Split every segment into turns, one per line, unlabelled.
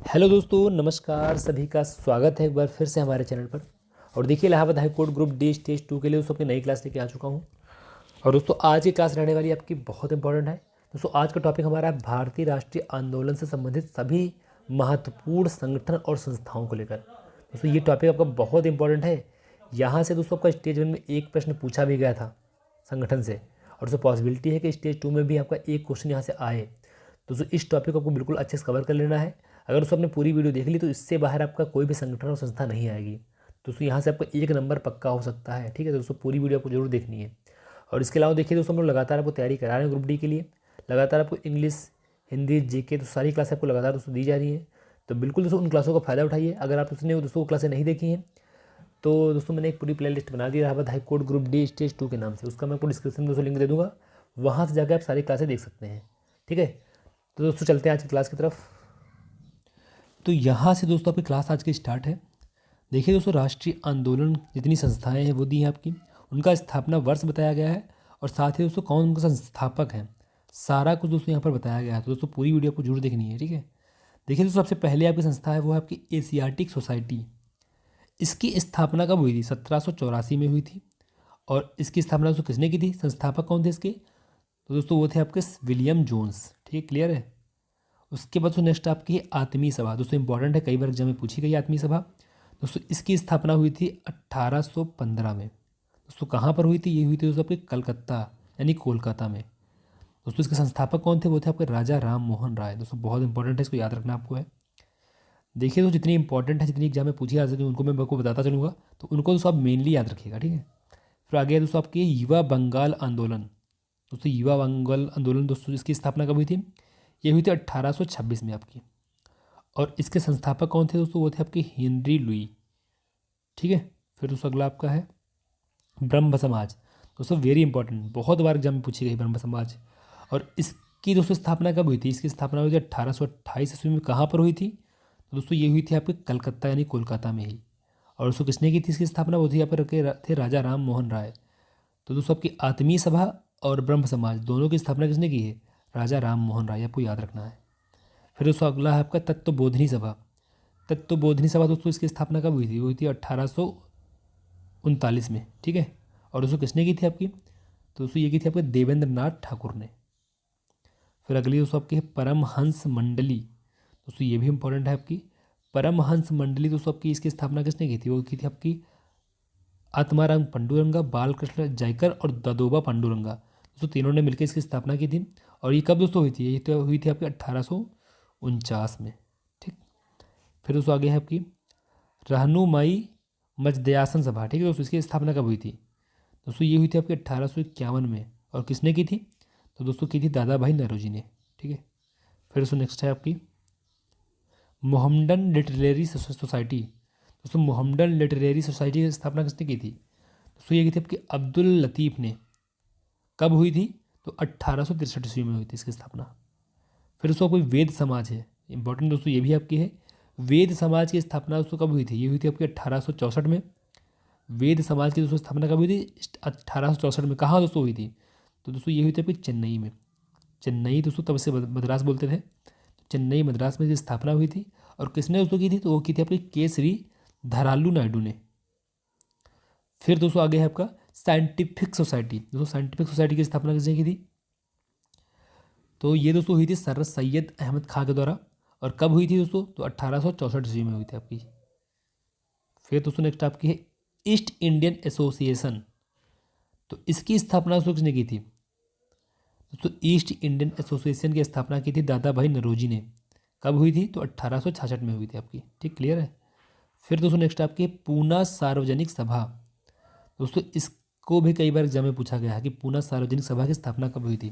Hello दोस्तों, नमस्कार। सभी का स्वागत है एक बार फिर से हमारे चैनल पर। और देखिए, Allahabad high court group D stage 2 के लिए दोस्तों अपनी नई क्लास लेके आ चुका हूँ। और दोस्तों आज की क्लास रहने वाली आपकी बहुत इंपॉर्टेंट है। दोस्तों आज का टॉपिक हमारा है भारतीय राष्ट्रीय आंदोलन से संबंधित सभी महत्वपूर्ण संगठन और संस्थाओं को लेकर। दोस्तों ये टॉपिक आपका बहुत इंपॉर्टेंट है। यहाँ से दोस्तों आपका स्टेज 1 में एक प्रश्न पूछा भी गया था संगठन से, और दोस्तों पॉसिबिलिटी है कि स्टेज 2 में भी आपका एक क्वेश्चन यहाँ से आए। दोस्तों इस टॉपिक को आपको बिल्कुल अच्छे से कवर कर लेना है। अगर दोस्तों आपने पूरी वीडियो देख ली तो इससे बाहर आपका कोई भी संगठन और संस्था नहीं आएगी। दोस्तों यहाँ से आपका एक नंबर पक्का हो सकता है। ठीक है, तो दोस्तों पूरी वीडियो आपको जरूर देखनी है। और इसके अलावा देखिए दोस्तों, हम लोग लगातार आपको तैयारी करा रहे हैं ग्रुप डी के लिए। लगातार आपको इंग्लिश, हिंदी, जीके तो सारी क्लास आपको लगातार दोस्तों दी जा रही है। तो बिल्कुल दोस्तों उन क्लासों का फ़ायदा उठाइए। अगर आप उसने दोस्तों वो क्लासें नहीं देखी हैं तो दोस्तों मैंने एक पूरी प्ले लिस्ट बना दी Allahabad high court group D stage 2 के नाम से। उसका मैं आपको डिस्क्रिप्शन में दोस्तों लिंक दे दूँगा, वहाँ से जाकर आप सारी क्लासें देख सकते हैं। ठीक है, तो दोस्तों चलते हैं आज की क्लास की तरफ। तो यहाँ से दोस्तों आपकी क्लास आज की स्टार्ट है। देखिए दोस्तों, राष्ट्रीय आंदोलन जितनी संस्थाएं हैं वो दी हैं आपकी, उनका स्थापना वर्ष बताया गया है और साथ ही दोस्तों कौन उनका संस्थापक हैं, सारा कुछ दोस्तों यहाँ पर बताया गया है। तो दोस्तों पूरी वीडियो आपको जरूर देखनी है। ठीक है, देखिए दोस्तों सबसे पहले आपकी संस्था है वो है आपकी एशियाटिक सोसाइटी। इसकी स्थापना कब हुई थी? 1784 में हुई थी। और इसकी स्थापना दोस्तों किसने की थी? संस्थापक कौन थे इसके? तो दोस्तों वो थे आपके विलियम जोन्स। ठीक है, क्लियर है। उसके बाद दोस्तों नेक्स्ट आपकी है आत्मीय सभा। दोस्तों इंपॉर्टेंट है, कई बार एग्जाम में पूछी गई आत्मीय सभा। दोस्तों इसकी स्थापना हुई थी 1815 में। दोस्तों कहाँ पर हुई थी? ये हुई थी दोस्तों आपके कलकत्ता यानी कोलकाता में। दोस्तों इसके संस्थापक कौन थे? वो थे आपके राजा राम मोहन राय। दोस्तों बहुत इंपॉर्टेंट है, इसको याद रखना आपको है। देखिए दोस्तों जितनी इंपॉर्टेंट है, जितनी एग्जाम में पूछी आ सकती है उनको मैं आपको बताता चलूँगा, तो उनको दोस्तों आप मेनली याद रखिएगा। ठीक है, फिर आगे है दोस्तों आपके युवा बंगाल आंदोलन। दोस्तों युवा बंगाल आंदोलन दोस्तों इसकी स्थापना कब हुई थी? ये हुई थी 1826 में आपकी। और इसके संस्थापक कौन थे दोस्तों? वो थे आपके हेनरी लुई। ठीक है, फिर दोस्तों अगला आपका है ब्रह्म समाज। दोस्तों वेरी इंपॉर्टेंट, बहुत बार एग्जाम में पूछी गई ब्रह्म समाज। और इसकी दोस्तों स्थापना कब हुई थी? इसकी स्थापना हुई थी 1828 ईस्वी में। कहाँ पर हुई थी? तो दोस्तों ये हुई थी आपके कलकत्ता यानी कोलकाता में ही। और दोस्तों किसने की थी इसकी स्थापना? वो थी यहाँ पर थे राजा राम मोहन राय। तो दोस्तों आपकी आत्मीय सभा और ब्रह्म समाज दोनों की स्थापना किसने की है? राजा राम मोहन राय, आपको याद रखना है। फिर दोस्तों अगला है आपका तत्वबोधिनी सभा। तत्वबोधिनी सभा दोस्तों इसकी स्थापना कब हुई थी? वो हुई थी 1839 में। ठीक है, और दोस्तों किसने की थी आपकी? तो दोस्तों ये की थी आपके देवेंद्र नाथ ठाकुर ने। फिर अगली दोस्तों आपकी है परमहंस मंडली। दोस्तों ये भी इंपॉर्टेंट है आपकी। परमहंस मंडली दोस्तों आपकी इसकी स्थापना किसने की थी? वो की थी आपकी आत्माराम पांडुरंगा, बालकृष्ण जायकर और ददोबा पांडुरंगा। दोस्तों तीनों ने मिलकर इसकी स्थापना की थी। और ये कब दोस्तों हुई थी? ये तो हुई थी आपकी 1849 में। ठीक, फिर दोस्तों आगे है आपकी रहनुमाई मजदयासन सभा। ठीक है दोस्तों, इसकी स्थापना कब हुई थी? दोस्तों ये हुई थी आपकी 1851 में। और किसने की थी? तो दोस्तों की थी दादा भाई नौरोजी ने। ठीक है, फिर दोस्तों नेक्स्ट है आपकी मोहम्मडन लिटरेरी सोसाइटी। दोस्तों मोहम्मडन लिटरेरी सोसाइटी की स्थापना किसने की थी? दोस्तों ये की थी आपकी अब्दुल लतीफ़ ने। कब हुई थी? तो 1863 ईस्वी में हुई थी इसकी स्थापना। फिर दोस्तों कोई वेद समाज है, इंपॉर्टेंट दोस्तों ये भी आपकी है। वेद समाज की स्थापना दोस्तों कब हुई थी? ये हुई थी आपकी 1864 में। वेद समाज की दोस्तों स्थापना कब हुई थी? 1864 में। कहाँ दोस्तों हुई थी? तो दोस्तों ये हुई थी आपकी चेन्नई में। चेन्नई दोस्तों तब से मद्रास बोलते थे, तो चेन्नई मद्रास में इसकी स्थापना हुई थी। और किसने दोस्तों की थी? तो वो की थी आपकी केसरी धरालू नायडू ने। फिर दोस्तों आगे है आपका साइंटिफिक सोसाइटी। दोस्तों साइंटिफिक सोसाइटी की स्थापना किसने की थी? तो ये दोस्तों हुई थी सर सैयद अहमद खां के द्वारा। और कब हुई थी दोस्तों? तो 1864 ईस्वी में हुई थी आपकी। फिर दोस्तों नेक्स्ट आपकी है ईस्ट इंडियन एसोसिएशन। तो इसकी स्थापना दोस्तों किसने की थी? दोस्तों ईस्ट इंडियन एसोसिएशन की स्थापना की थी दादा भाई नौरोजी ने। कब हुई थी? तो 1866 में हुई थी आपकी। ठीक, क्लियर है। फिर दोस्तों नेक्स्ट आपकी पूना सार्वजनिक सभा। दोस्तों इसको भी कई बार एग्जाम में पूछा गया है कि पूना सार्वजनिक सभा की स्थापना कब हुई थी?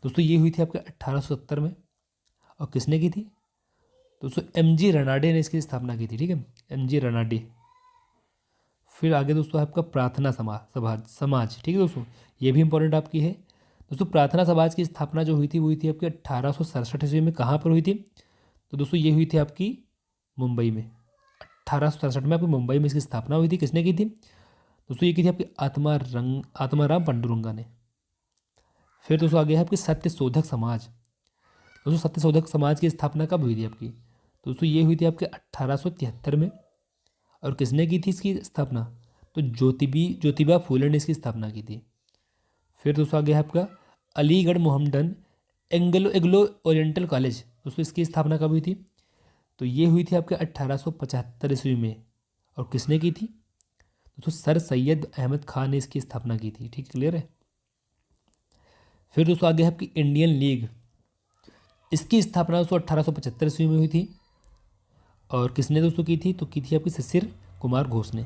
दोस्तों ये हुई थी आपके 1870 में। और किसने की थी? दोस्तों एमजी रनाडे ने इसकी स्थापना की थी। ठीक है, एमजी रनाडे। फिर आगे दोस्तों आपका प्रार्थना समाज। ठीक है दोस्तों, ये भी इंपॉर्टेंट आपकी है। दोस्तों प्रार्थना समाज की स्थापना जो हुई थी वो हुई थी आपकी 1867 ईस्वी में। कहाँ पर हुई थी? तो दोस्तों ये हुई थी आपकी मुंबई में। 1867 में आपकी मुंबई में इसकी स्थापना हुई थी। किसने की थी? दोस्तों ये की थी आपकी आत्माराम पांडुरंगा ने। फिर दोस्तों आगे है आपकी सत्यशोधक समाज। दोस्तों सत्यशोधक समाज की स्थापना कब हुई थी आपकी? तो दोस्तों ये हुई थी आपके 1873 में। और किसने की थी इसकी स्थापना? तो ज्योतिबा फूले ने इसकी स्थापना की थी। फिर दोस्तों आगे है आपका Aligarh Mohammedan Anglo oriental college. दोस्तों इसकी स्थापना कब हुई थी? तो ये हुई थी आपके 1875 ईस्वी में। और किसने की थी? दोस्तों सर सैयद अहमद खान ने इसकी स्थापना की थी। ठीक, क्लियर है। फिर दोस्तों आगे है आपकी इंडियन लीग। इसकी स्थापना दोस्तों 1875 ईस्वी में हुई थी। और किसने दोस्तों की थी? तो की थी आपकी शिशिर कुमार घोष ने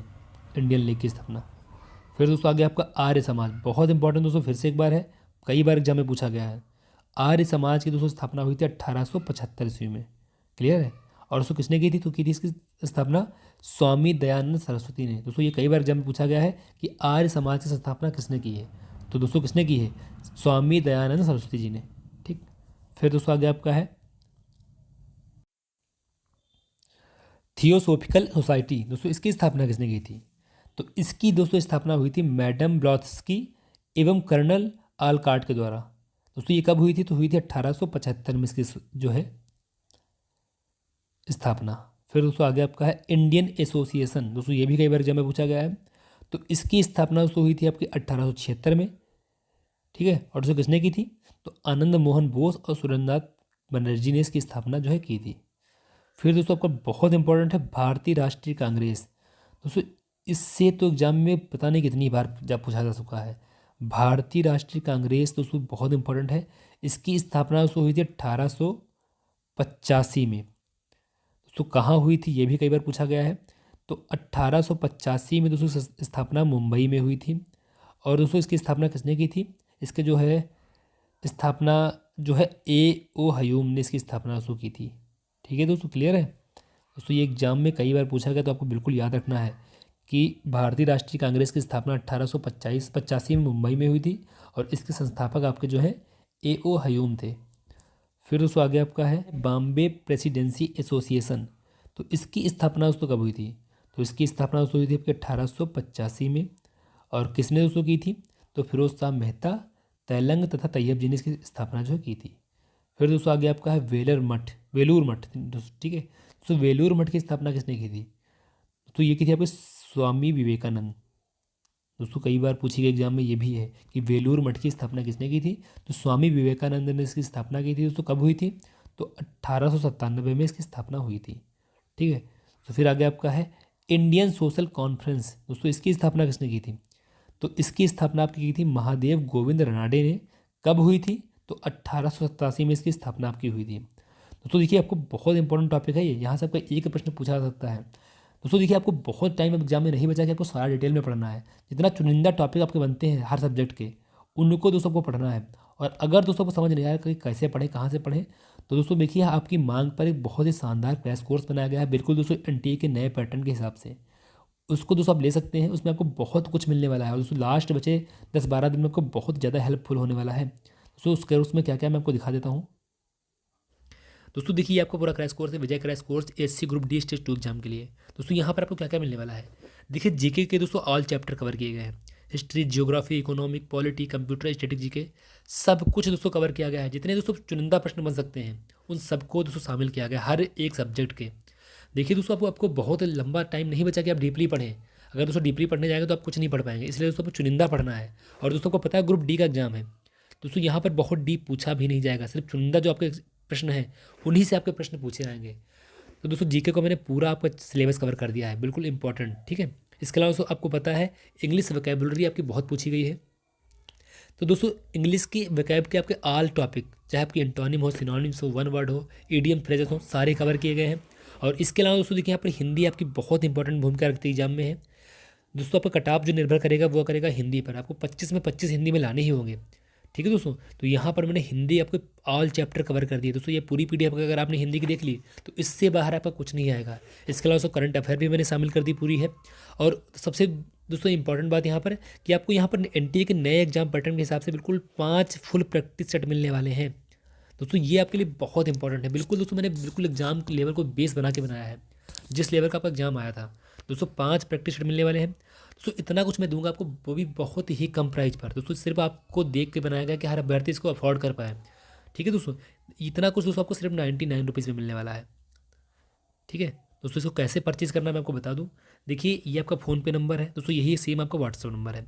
इंडियन लीग की स्थापना। फिर दोस्तों आगे आपका आर्य समाज, बहुत इंपॉर्टेंट दोस्तों, फिर से एक बार है, कई बार एग्जाम में पूछा गया है। आर्य समाज की दोस्तों स्थापना हुई थी 1875 ईस्वी में। क्लियर है। और दोस्तों किसने की थी? तो की थी इसकी स्थापना स्वामी दयानंद सरस्वती ने। दोस्तों ये कई बार एग्जाम में पूछा गया है कि आर्य समाज की स्थापना किसने की है? तो दोस्तों किसने की है? स्वामी दयानंद सरस्वती जी ने। ठीक। फिर दोस्तों आगे आपका है थियोसोफिकल सोसाइटी। दोस्तों इसकी स्थापना किसने की थी? तो इसकी दोस्तों स्थापना हुई थी मैडम ब्लॉत्स्की एवं कर्नल आलकाट के द्वारा। दोस्तों ये कब हुई थी? तो हुई थी 1875 में इसकी जो है स्थापना। फिर दोस्तों आगे आपका है इंडियन एसोसिएशन। दोस्तों ये भी कई बार एग्जाम में पूछा गया है। तो इसकी स्थापना दोस्तों हुई थी आपकी 1876 में। ठीक है। और दोस्तों किसने की थी? तो आनंद मोहन बोस और सुरेंद्रनाथ बनर्जी ने इसकी स्थापना जो है की थी। फिर दोस्तों आपका बहुत इंपॉर्टेंट है भारतीय राष्ट्रीय कांग्रेस। दोस्तों इससे तो एग्जाम में पता नहीं कितनी बार जब पूछा जा चुका है। भारतीय राष्ट्रीय कांग्रेस दोस्तों बहुत इंपॉर्टेंट है। इसकी स्थापना दोस्तों हुई थी 1885 में। दोस्तों कहाँ हुई थी ये भी कई बार पूछा गया है। तो 1885 में दोस्तों स्थापना मुंबई में हुई थी। और दोस्तों इसकी स्थापना किसने की थी? इसके जो है स्थापना जो है A.O. हयूम ने इसकी स्थापना दोस्तों की थी। ठीक है दोस्तों, क्लियर है। दोस्तों ये एग्जाम में कई बार पूछा गया, तो आपको बिल्कुल याद रखना है कि भारतीय राष्ट्रीय कांग्रेस की स्थापना 1885 में मुंबई में हुई थी। और इसके संस्थापक आपके जो है A.O. हयूम थे। फिर दोस्तों आगे आपका है बॉम्बे प्रेसिडेंसी एसोसिएशन। तो इसकी स्थापना दोस्तों कब हुई थी? तो इसकी स्थापना दोस्तों हुई थी आपके 1885 में। और किसने दोस्तों की थी? तो फिरोज शाह मेहता, तेलंग तथा तैयब जी ने इसकी स्थापना जो है की थी। फिर दोस्तों आगे आपका है वेलूर मठ। ठीक है। दोस्तों वेलूर मठ की स्थापना किसने की थी? तो ये की थी आपके स्वामी विवेकानंद। दोस्तों कई बार पूछी गई एग्जाम में ये भी है कि वेलूर मठ की स्थापना किसने की थी? तो स्वामी विवेकानंद ने इसकी स्थापना की थी। दोस्तों कब हुई थी? तो 1897 में इसकी स्थापना हुई थी। ठीक है। तो फिर आगे आपका है इंडियन सोशल कॉन्फ्रेंस। दोस्तों इसकी स्थापना किसने की थी? तो इसकी स्थापना आपकी की थी महादेव गोविंद रनाडे ने। कब हुई थी? तो 1887 में इसकी स्थापना आपकी हुई थी। दोस्तों देखिए आपको बहुत इंपॉर्टेंट टॉपिक है ये, यहाँ से आपका एक प्रश्न पूछा जा सकता है। दोस्तों देखिए आपको बहुत टाइम एग्जाम में नहीं बचा कि आपको सारा डिटेल में पढ़ना है। जितना चुनिंदा टॉपिक आपके बनते हैं हर सब्जेक्ट के, उनको दोस्तों आपको पढ़ना है। और अगर दोस्तों को समझ नहीं आया कि कैसे पढ़ें, कहाँ से पढ़ें, तो दोस्तों देखिए आपकी मांग पर एक बहुत ही शानदार क्रैश कोर्स बनाया गया है, बिल्कुल दोस्तों NTA के नए पैटर्न के हिसाब से। उसको दोस्तों आप ले सकते हैं, उसमें आपको बहुत कुछ मिलने वाला है। और दोस्तों लास्ट बचे 10-12 दिन में आपको बहुत ज़्यादा हेल्पफुल होने वाला है। दोस्तों उस कोर्स में क्या क्या मैं आपको दिखा देता हूँ। दोस्तों देखिए आपको पूरा क्रैश कोर्स है, Vijay crash course SC group D stage 2 exam के लिए। दोस्तों यहाँ पर आपको क्या क्या मिलने वाला है, देखिए जीके के दोस्तों ऑल चैप्टर कवर किए गए हैं। History, geography, economic, polity, computer, static GK, सब कुछ दोस्तों कवर किया गया है। जितने दोस्तों चुनिंदा प्रश्न बन सकते हैं उन सबको दोस्तों शामिल किया गया हर एक सब्जेक्ट के। देखिए दोस्तों आपको बहुत लंबा टाइम नहीं बचा कि आप डीपली पढ़ें। अगर दोस्तों डीपली पढ़ने जाएंगे तो आप कुछ नहीं पढ़ पाएंगे, इसलिए दोस्तों आपको चुनिंदा पढ़ना है। और दोस्तों को पता है ग्रुप D का एग्जाम है, दोस्तों यहाँ पर बहुत डीप पूछा भी नहीं जाएगा, सिर्फ चुनिंदा जो आपके प्रश्न हैं उन्हीं से आपके प्रश्न पूछे जाएंगे। तो दोस्तों जीके को मैंने पूरा आपका सिलेबस कवर कर दिया है, बिल्कुल इंपॉर्टेंट। ठीक है। इसके अलावा दोस्तों आपको पता है इंग्लिश वोकैबुलरी आपकी बहुत पूछी गई है। तो दोस्तों इंग्लिश की वोकैब के आपके ऑल टॉपिक, चाहे आपकी एंटोनिम हो, सिनोनिम्स हो, वन वर्ड हो, ईडियम फ्रेजेस हो, सारे कवर किए गए हैं। और इसके अलावा दोस्तों देखिए यहाँ पर हिंदी आपकी बहुत इंपॉर्टेंट भूमिका रखती है एग्जाम में है। दोस्तों आपका कट ऑफ जो निर्भर करेगा वो करेगा हिंदी पर, आपको 25 में 25 हिंदी में लाने ही होंगे। ठीक है दोस्तों। तो यहाँ पर मैंने हिंदी आपको ऑल चैप्टर कवर कर दिए। दोस्तों ये पूरी PDF अगर आपने हिंदी की देख ली तो इससे बाहर आपका कुछ नहीं आएगा। इसके अलावा दोस्तों करंट अफेयर भी मैंने शामिल कर दी पूरी है। और सबसे दोस्तों इंपॉर्टेंट बात यहाँ पर कि आपको यहाँ पर NTA के नए एग्जाम पैटर्न के हिसाब से बिल्कुल 5 फुल प्रैक्टिस सेट मिलने वाले हैं। दोस्तों ये आपके लिए बहुत इंपॉर्टेंट है। बिल्कुल दोस्तों मैंने बिल्कुल एग्जाम लेवल को बेस बना के बनाया है, जिस लेवल का आपका एग्जाम आया था। दोस्तों 5 प्रैक्टिस सेट मिलने वाले हैं। दोस्तों इतना कुछ मैं दूंगा आपको, वो भी बहुत ही कम प्राइस पर। दोस्तों सिर्फ आपको देख के बनाया गया कि हर अभ्यर्थी इसको अफोर्ड कर पाए। ठीक है दोस्तों, इतना कुछ दोस्तों आपको सिर्फ 99 रुपीज़ में मिलने वाला है। ठीक है दोस्तों, इसको कैसे परचेज करना मैं आपको बता दूं। देखिए ये आपका फ़ोनपे नंबर है दोस्तों, यही सेम आपका व्हाट्सअप नंबर है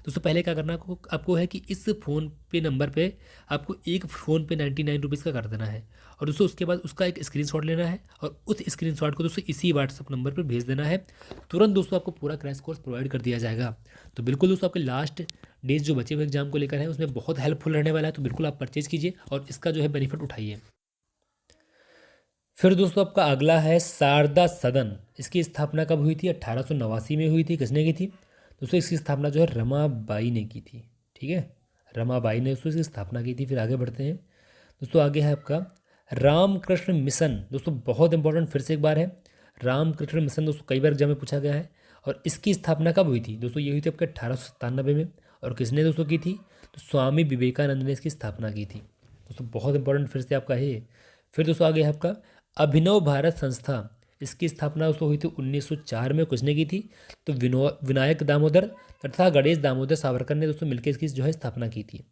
दोस्तों। पहले क्या करना आपको है कि इस फ़ोनपे नंबर पे आपको एक फ़ोनपे 99 रुपीज़ का कर देना है, और दोस्तों उसके बाद उसका एक स्क्रीनशॉट लेना है और उस स्क्रीनशॉट को दोस्तों इसी व्हाट्सअप नंबर पर भेज देना है। तुरंत दोस्तों आपको पूरा क्रैश कोर्स प्रोवाइड कर दिया जाएगा। तो बिल्कुल दोस्तों आपके लास्ट डेज जो बचे हुए एग्जाम को लेकर है उसमें बहुत हेल्पफुल रहने वाला है, तो बिल्कुल आप परचेज़ कीजिए और इसका जो है बेनिफिट उठाइए। फिर दोस्तों आपका अगला है शारदा सदन। इसकी स्थापना कब हुई थी? 1889 में हुई थी। किसने की थी दोस्तों? इसकी स्थापना जो है रमाबाई ने की थी। ठीक है, रमाबाई ने दोस्तों इसकी स्थापना की थी। फिर आगे बढ़ते हैं दोस्तों, आगे है आपका रामकृष्ण मिशन। दोस्तों बहुत इंपॉर्टेंट फिर से एक बार है, रामकृष्ण मिशन दोस्तों कई बार एग्जाम में पूछा गया है। और इसकी स्थापना कब हुई थी दोस्तों? ये हुई थी आपके 1897 में। और किसने दोस्तों की थी? तो स्वामी विवेकानंद ने इसकी स्थापना की थी दोस्तों। बहुत इंपॉर्टेंट फिर से आपका है ये। फिर दोस्तों आगे है आपका अभिनव भारत संस्था। इसकी स्थापना दोस्तों हुई थी 1904 में। किसने की थी? तो विनायक दामोदर तथा गणेश दामोदर सावरकर ने दोस्तों मिलकर इसकी जो है स्थापना की थी।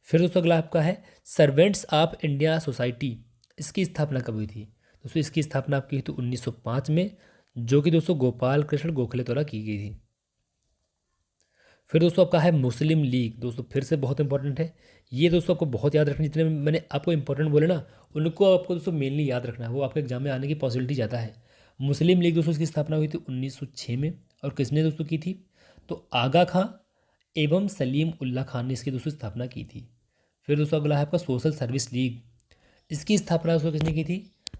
फिर दोस्तों अगला आपका है सर्वेंट्स ऑफ इंडिया सोसाइटी। इसकी स्थापना कब हुई थी दोस्तों? इसकी स्थापना आपकी हुई थी 1905 में, जो कि दोस्तों गोपाल कृष्ण गोखले द्वारा की गई थी। फिर दोस्तों आपका है मुस्लिम लीग। दोस्तों फिर से बहुत इंपॉर्टेंट है ये दोस्तों, आपको बहुत याद रखना। जितने मैंने आपको इंपॉर्टेंट बोले ना उनको आपको दोस्तों मेनली याद रखना है, वो आपके एग्जाम में आने की पॉसिबिलिटी ज़्यादा है। मुस्लिम लीग दोस्तों इसकी स्थापना हुई थी 1906 में। और किसने दोस्तों की थी? तो आगा खां एवं सलीम उल्लाह खान ने इसकी दोस्तों स्थापना की थी। फिर दोस्तों अगला है आपका सोशल सर्विस लीग। इसकी स्थापना दोस्तों किसने की थी?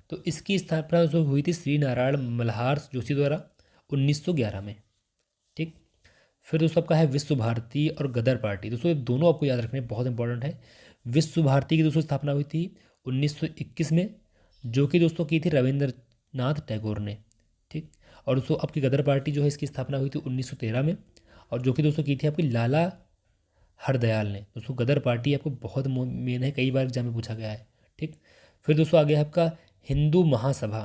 तो इसकी स्थापना दोस्तों हुई थी श्री नारायण मल्हार जोशी द्वारा 1911 में। ठीक। फिर दोस्तों आपका है विश्व भारती और गदर पार्टी। दोस्तों ये दोनों आपको याद रखने बहुत इंपॉर्टेंट है। विश्व भारती की दोस्तों स्थापना हुई थी 1921 में, जो कि दोस्तों की थी रविंद्रनाथ टैगोर ने। ठीक। और दोस्तों आपकी गदर पार्टी जो है इसकी स्थापना हुई थी 1913 में, और जो कि दोस्तों की थी आपकी लाला हरदयाल ने। दोस्तों गदर पार्टी आपको बहुत मेन है, कई बार एग्जाम में पूछा गया है। ठीक। फिर दोस्तों आगे आपका हिंदू महासभा।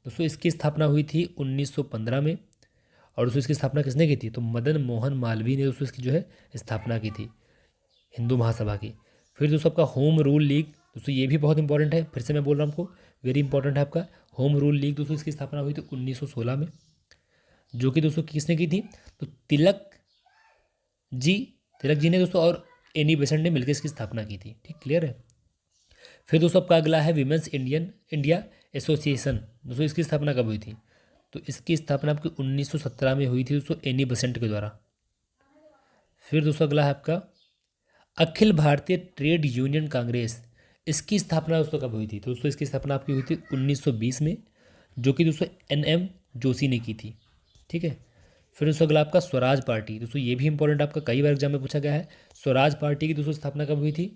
दोस्तों इसकी स्थापना हुई थी 1915 में। और दोस्तों इसकी स्थापना किसने की थी? तो मदन मोहन मालवीय ने दोस्तों इसकी जो है स्थापना की थी, हिंदू महासभा की। फिर दोस्तों आपका होम रूल लीग। दोस्तों ये भी बहुत इंपॉर्टेंट है, फिर से मैं बोल रहा हूँ आपको, वेरी इंपॉर्टेंट है आपका होम रूल लीग। दोस्तों इसकी स्थापना हुई थी 1916 में, जो कि दोस्तों किसने की थी? तो जी तिलक जी ने दोस्तों और एनी बेसेंट ने मिलकर इसकी स्थापना की थी। ठीक, क्लियर है। फिर दोस्तों आपका अगला है विमेंस इंडिया एसोसिएशन। दोस्तों इसकी स्थापना कब हुई थी? तो इसकी स्थापना आपकी 1917 में हुई थी दोस्तों एनी बेसेंट के द्वारा। फिर दोस्तों अगला है आपका अखिल भारतीय ट्रेड यूनियन कांग्रेस। इसकी स्थापना दोस्तों कब हुई थी? तो दोस्तों इसकी स्थापना आपकी हुई थी 1920 में, जो कि दोस्तों NM जोशी ने की थी। ठीक है। फिर दोस्तों अगला आपका स्वराज पार्टी। दोस्तों ये भी इंपॉर्टेंट आपका कई बार एग्जाम में पूछा गया है। स्वराज पार्टी की दोस्तों स्थापना कब हुई थी?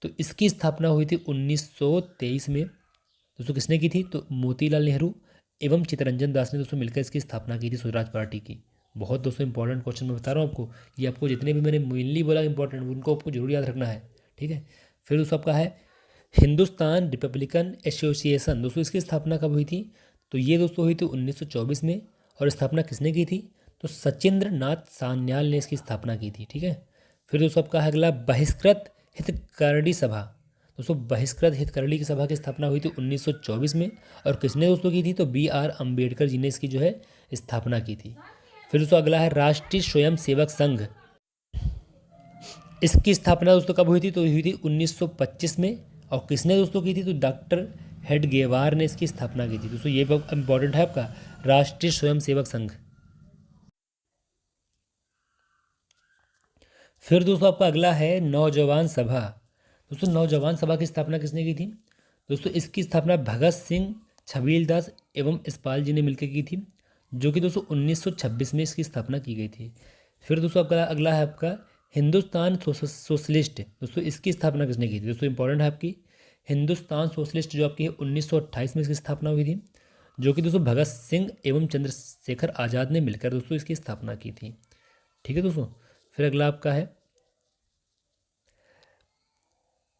तो इसकी स्थापना हुई थी 1923 में। दोस्तों किसने की थी? तो मोतीलाल नेहरू एवं चित्तरंजन दास ने दोस्तों मिलकर इसकी स्थापना की थी स्वराज पार्टी की। बहुत दोस्तों इंपॉर्टेंट क्वेश्चन मैं बता रहा हूँ आपको, कि आपको जितने भी मैंने मेनली बोला इंपॉर्टेंट उनको आपको जरूर याद रखना है। ठीक है। फिर दोस्तों आपका है हिंदुस्तान रिपब्लिकन एसोसिएशन। दोस्तों इसकी स्थापना कब हुई थी? तो ये दोस्तों हुई थी 1924 में। और स्थापना किसने की थी? तो सचिंद्र नाथ सान्याल ने इसकी स्थापना की थी। ठीक है। फिर दोस्तों आपका है अगला बहिष्कृत हितकरणी सभा। दोस्तों बहिष्कृत हितकरणी की सभा की स्थापना हुई थी 1924 में। और किसने दोस्तों की थी? तो BR अम्बेडकर जी ने इसकी जो है स्थापना की थी। फिर दोस्तों अगला है राष्ट्रीय स्वयं सेवक संघ। इसकी स्थापना दोस्तों कब हुई थी? तो हुई थी 1925 में। और किसने दोस्तों की थी? तो डॉक्टर हेडगेवार ने इसकी स्थापना की थी। दोस्तों ये बहुत इंपॉर्टेंट है आपका राष्ट्रीय स्वयं सेवक संघ। फिर दोस्तों आपका अगला है नौजवान सभा। दोस्तों नौजवान सभा की स्थापना किसने की थी? दोस्तों इसकी स्थापना भगत सिंह, छबीलदास एवं यशपाल जी ने मिलकर की थी, जो कि दोस्तों 1926 में इसकी स्थापना की गई थी। फिर दोस्तों आपका अगला है आपका हिंदुस्तान सोशलिस्ट। दोस्तों इसकी स्थापना किसने की थी? दोस्तों इंपॉर्टेंट है आपकी हिंदुस्तान सोशलिस्ट जो आपकी है 1928 में इसकी स्थापना हुई थी, जो कि दोस्तों भगत सिंह एवं चंद्रशेखर आज़ाद ने मिलकर दोस्तों इसकी स्थापना की थी। ठीक है दोस्तों। फिर अगला आपका है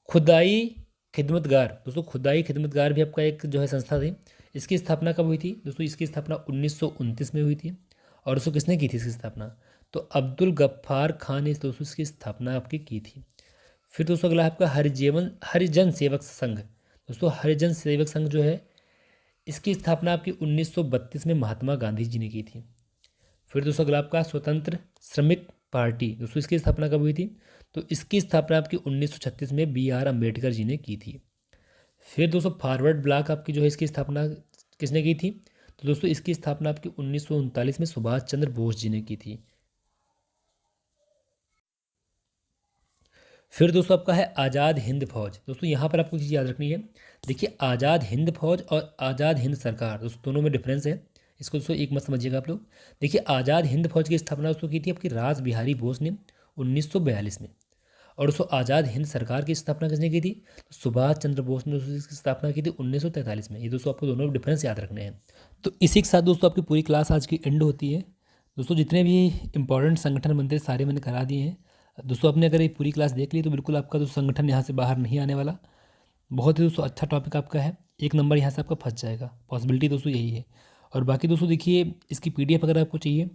खुदाई खिदमतगार। दोस्तों खुदाई खिदमतगार भी आपका एक जो है संस्था थी। इसकी स्थापना कब हुई थी? दोस्तों इसकी स्थापना 1929 में हुई थी। और दोस्तों किसने की थी इसकी स्थापना? तो अब्दुल गफ्फार खान ने दोस्तों इसकी स्थापना आपकी की थी। फिर दोस्तों अगला आपका हरिजन सेवक संघ। दोस्तों हरिजन सेवक संघ जो है इसकी स्थापना आपकी 1932 में महात्मा गांधी जी ने की थी। फिर दोस्तों अगला आपका स्वतंत्र श्रमिक पार्टी, दोस्तों इसकी स्थापना कब हुई थी? तो इसकी स्थापना आपकी 1936 में B.R. अम्बेडकर जी ने की थी। फिर दोस्तों फॉरवर्ड ब्लॉक आपकी जो है इसकी स्थापना किसने की थी? तो दोस्तों इसकी स्थापना आपकी 1939 में सुभाष चंद्र बोस जी ने की थी। फिर दोस्तों आपका है आज़ाद हिंद फौज। दोस्तों यहाँ पर आपको चीज़ याद रखनी है, देखिए आज़ाद हिंद फौज और आज़ाद हिंद सरकार दोस्तों दोनों में डिफरेंस है, इसको दोस्तों एक मत समझिएगा आप लोग। देखिए आज़ाद हिंद फौज की स्थापना दोस्तों की थी आपकी रास बिहारी बोस ने 1942 में, और दोस्तों आज़ाद हिंद सरकार की स्थापना किसने की थी? तो सुभाष चंद्र बोस ने दोस्तों इसकी स्थापना की थी 1943 में। ये दोस्तों आपको दोनों डिफरेंस याद रखने हैं। तो इसी के साथ दोस्तों आपकी पूरी क्लास आज की एंड होती है। दोस्तों जितने भी इंपॉर्टेंट संगठन बनते सारे मैंने करा दिए हैं। दोस्तों आपने अगर ये पूरी क्लास देख ली तो बिल्कुल आपका दोस्तों संगठन यहाँ से बाहर नहीं आने वाला। बहुत ही दोस्तों अच्छा टॉपिक आपका है, 1 नंबर यहाँ से आपका फंस जाएगा, पॉसिबिलिटी दोस्तों यही है। और बाकी दोस्तों देखिए इसकी PDF अगर आपको चाहिए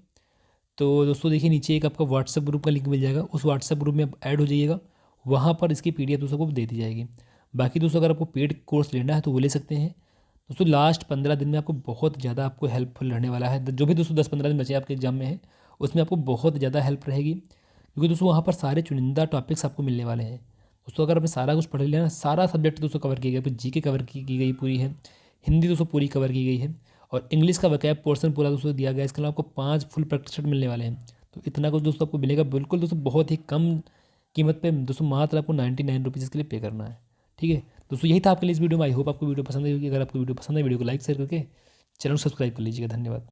तो दोस्तों देखिए नीचे एक आपका व्हाट्सएप ग्रुप का लिंक मिल जाएगा, उस व्हाट्सएप ग्रुप में आप ऐड हो जाइएगा, वहाँ पर इसकी PDF दोस्तों को दे दी जाएगी। बाकी दोस्तों अगर आपको पेड कोर्स लेना है तो वो ले सकते हैं। दोस्तों लास्ट 15 दिन में आपको बहुत ज़्यादा आपको हेल्पफुल रहने वाला है। जो भी दोस्तों 10-15 दिन बचे आपके एग्जाम में है उसमें आपको बहुत ज़्यादा हेल्प रहेगी, क्योंकि दोस्तों वहाँ पर सारे चुनिंदा टॉपिक्स आपको मिलने वाले हैं। दोस्तों अगर आपने सारा कुछ पढ़ लिया ना, सारा सब्जेक्ट दोस्तों कवर किया गया, GK कवर की गई पूरी है, हिंदी दोस्तों पूरी कवर की गई है, और इंग्लिश का वकैब पोर्शन पूरा दोस्तों दिया गया है। इसके अलावा आपको 5 फुल प्रैक्टिस सेट मिलने वाले हैं। तो इतना कुछ दोस्तों आपको मिलेगा बिल्कुल दोस्तों बहुत ही कम कीमत पे, दोस्तों मात्र आपको 99 रुपीज़ के लिए पे करना है। ठीक है दोस्तों, यही था आपके लिए इस वीडियो में। आई होप आपको वीडियो पसंद आई होगी। अगर आपको वीडियो पसंद है वीडियो को लाइक शेयर करके चैनल सब्सक्राइब कर लीजिएगा। धन्यवाद।